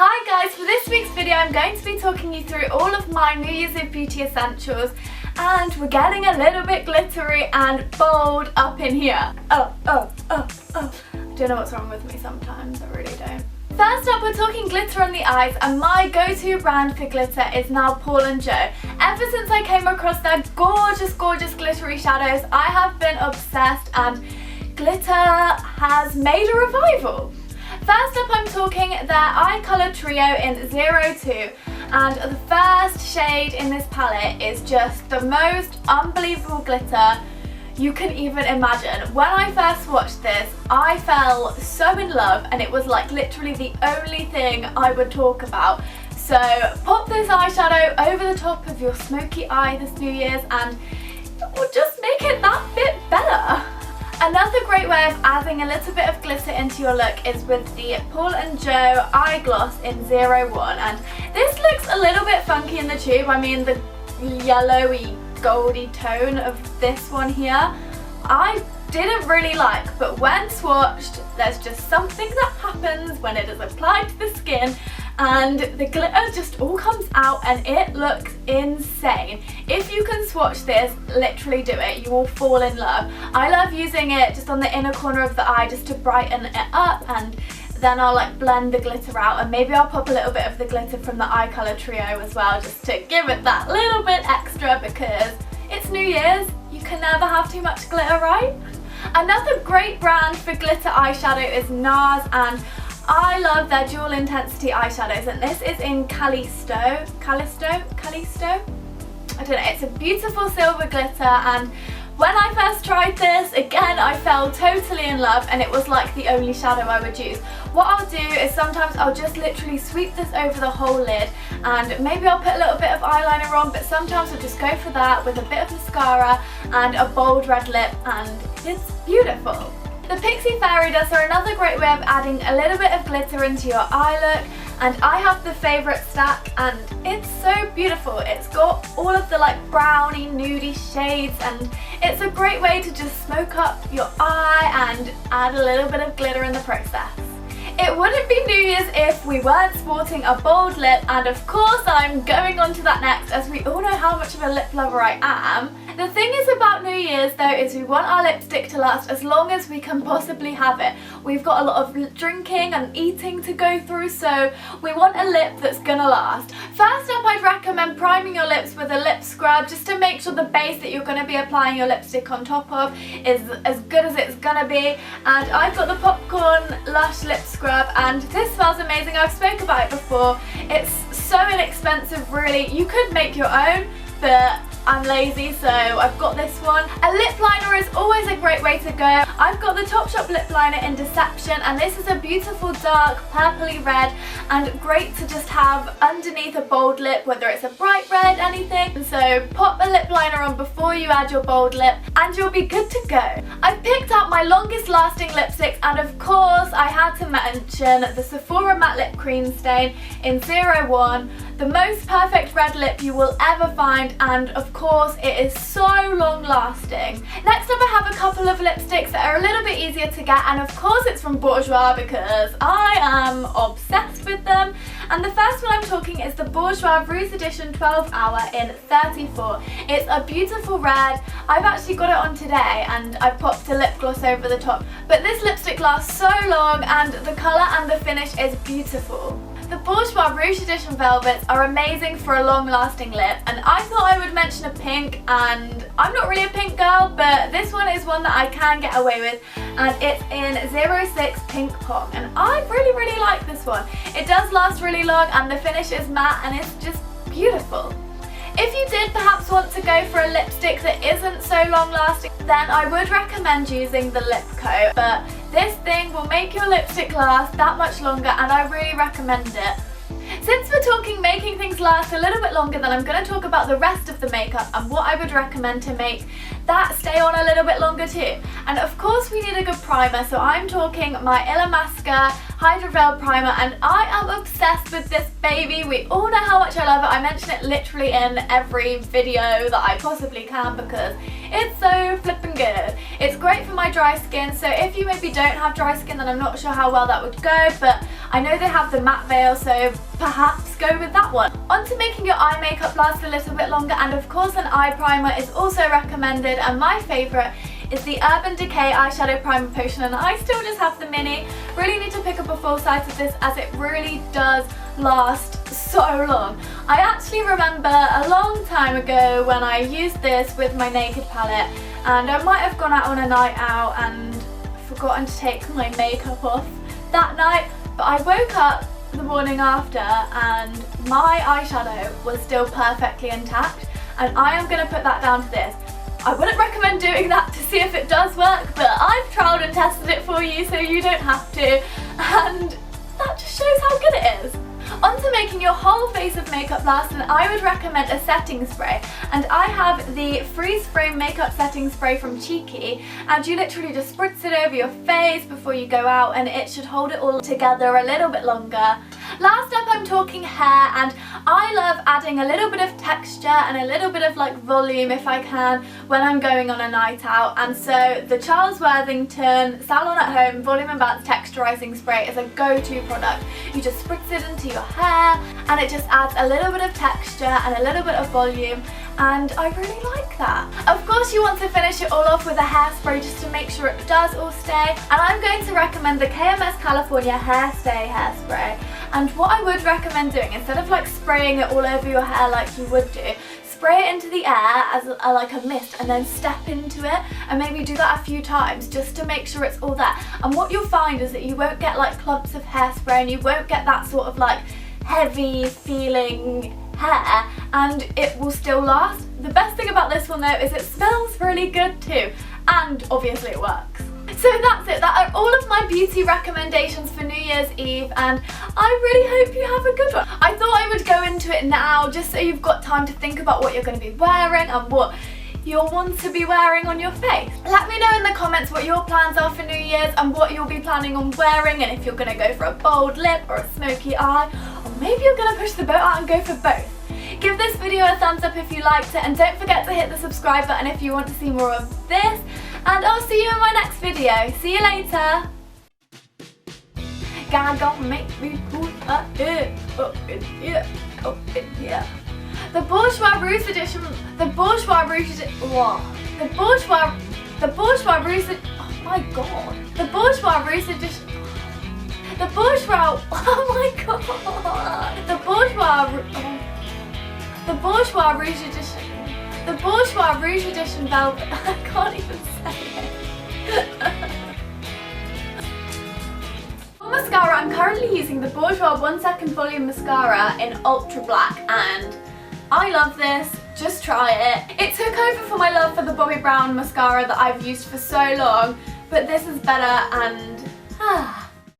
Hi guys, for this week's video I'm going to be talking you through all of my New Year's Eve beauty essentials, and we're getting a little bit glittery and bold up in here. I don't know what's wrong with me sometimes, I really don't. First up, we're talking glitter on the eyes, and my go-to brand for glitter is now Paul & Joe. Ever since I came across their gorgeous glittery shadows, I have been obsessed, and glitter has made a revival. First up, I'm talking their eye colour trio in 02, and the first shade in this palette is just the most unbelievable glitter you can even imagine. When I first watched this, I fell so in love, and it was like literally the only thing I would talk about. So pop this eyeshadow over the top of your smoky eye this New Year's and it will just make it that bit better. Another great way of adding a little bit of glitter into your look is with the Paul & Joe Eye Gloss in 01, and this looks a little bit funky in the tube. I mean, the yellowy goldy tone of this one here I didn't really like, but when swatched there's just something that happens when it is applied to the skin and the glitter just all comes out and it looks insane. If you can swatch this, literally do it, you will fall in love. I love using it just on the inner corner of the eye just to brighten it up, and then I'll like blend the glitter out, and maybe I'll pop a little bit of the glitter from the eye colour trio as well just to give it that little bit extra, because it's New Year's, you can never have too much glitter, right? Another great brand for glitter eyeshadow is NARS, and I love their dual intensity eyeshadows, and this is in Callisto? I don't know, it's a beautiful silver glitter, and when I first tried this, again, I fell totally in love, and it was like the only shadow I would use. What I'll do is sometimes I'll just literally sweep this over the whole lid, and maybe I'll put a little bit of eyeliner on, but sometimes I'll just go for that with a bit of mascara and a bold red lip, and it's beautiful. The Pixie Fairy Dust are another great way of adding a little bit of glitter into your eye look, and I have the favourite stack, and it's so beautiful. It's got all of the like browny, nudie shades, and it's a great way to just smoke up your eye and add a little bit of glitter in the process. It wouldn't be New Year's if we weren't sporting a bold lip, and of course I'm going on to that next, as we all know how much of a lip lover I am. The thing is about New Year's though is we want our lipstick to last as long as we can possibly have it. We've got a lot of drinking and eating to go through, so we want a lip that's gonna last. First up, I'd recommend priming your lips with a lip scrub just to make sure the base that you're gonna be applying your lipstick on top of is as good as it's gonna be. And I've got the Popcorn Lush lip scrub, and this smells amazing. I've spoken about it before. It's so inexpensive, really. You could make your own, but I'm lazy, so I've got this one. A lip liner is always a great way to go. I've got the Topshop lip liner in Deception, and this is a beautiful dark purpley red and great to just have underneath a bold lip, whether it's a bright red, anything. So pop a lip liner on before you add your bold lip and you'll be good to go. I've picked out my longest lasting lipsticks, and of course I had to mention the Sephora Matte Lip Cream Stain in 01. The most perfect red lip you will ever find, and of course it is so long lasting. Next up, I have a couple of lipsticks that are a little bit easier to get, and of course it's from Bourjois because I am obsessed with them. And the first one I'm talking is the Bourjois Rouge Edition 12 Hour in 34. It's a beautiful red. I've actually got it on today and I popped a lip gloss over the top, but this lipstick lasts so long and the colour and the finish is beautiful. The Bourjois Rouge Edition Velvets are amazing for a long-lasting lip, and I thought I would mention a pink, and I'm not really a pink girl, but this one is one that I can get away with, and it's in 06 Pink Pong, and I really like this one. It does last really long, and the finish is matte, and it's just beautiful. If you did perhaps want to go for a lipstick that isn't so long lasting, then I would recommend using the lip coat, but this thing will make your lipstick last that much longer, and I really recommend it. Since we're talking making things last a little bit longer, then I'm going to talk about the rest of the makeup and what I would recommend to make that stay on a little bit longer too. And of course we need a good primer, so I'm talking my Illamasqua Hydra Veil Primer, and I am obsessed with this baby. We all know how much I love it. I mention it literally in every video that I possibly can because it's so flippin' good. It's great for my dry skin, so if you maybe don't have dry skin, then I'm not sure how well that would go, but I know they have the matte veil, so perhaps go with that one. On to making your eye makeup last a little bit longer, and of course an eye primer is also recommended, and my favourite is the Urban Decay Eyeshadow Primer Potion, and I still just have the mini. Really need to pick up a full size of this as it really does last so long. I actually remember a long time ago when I used this with my Naked palette, and I might have gone out on a night out and forgotten to take my makeup off that night, but I woke up the morning after and my eyeshadow was still perfectly intact, and I am going to put that down to this. I wouldn't recommend doing that to see if it does work, but I've tried and tested it for you so you don't have to, and that just shows how good it is. On to making your whole face of makeup last, and I would recommend a setting spray, and I have the Freeze Frame Makeup Setting Spray from Cheeky, and you literally just spritz it over your face before you go out and it should hold it all together a little bit longer. Last up I'm talking hair, and I love adding a little bit of texture and a little bit of like volume if I can when I'm going on a night out, and so the Charles Worthington Salon at Home Volume and Bounce Texturizing Spray is a go-to product. You just spritz it into your hair and it just adds a little bit of texture and a little bit of volume, and I really like that. Of course you want to finish it all off with a hairspray just to make sure it does all stay, and I'm going to recommend the KMS California Hairstay Hairspray. And what I would recommend doing, instead of like spraying it all over your hair like you would do, spray it into the air as like a mist and then step into it, and maybe do that a few times just to make sure it's all there. And what you'll find is that you won't get like clumps of hairspray and you won't get that sort of like heavy feeling hair, and it will still last. The best thing about this one though is it smells really good too, and obviously it works. So that's it, that are all of my beauty recommendations for New Year's Eve, and I really hope you have a good one. I thought I would go into it now just so you've got time to think about what you're going to be wearing and what you'll want to be wearing on your face. Let me know in the comments what your plans are for New Year's and what you'll be planning on wearing, and if you're going to go for a bold lip or a smoky eye, or maybe you're going to push the boat out and go for both. Give this video a thumbs up if you liked it, and don't forget to hit the subscribe button if you want to see more of this, and I'll see you in my next video. See you later. God don't make me put a head up in here, up in here. The Bourgeois Rouge edition, the Bourgeois Rouge edition, the Bourgeois Rouge, oh my god, the Bourgeois Rouge edition, the Bourgeois, oh my god, the Bourgeois Rouge edition, the Bourgeois Rouge edition velvet, I can't even say it. For mascara, I'm currently using the Bourgeois 1 Second Volume Mascara in Ultra Black, and I love this, just try it. It took over for my love for the Bobbi Brown mascara that I've used for so long, but this is better, and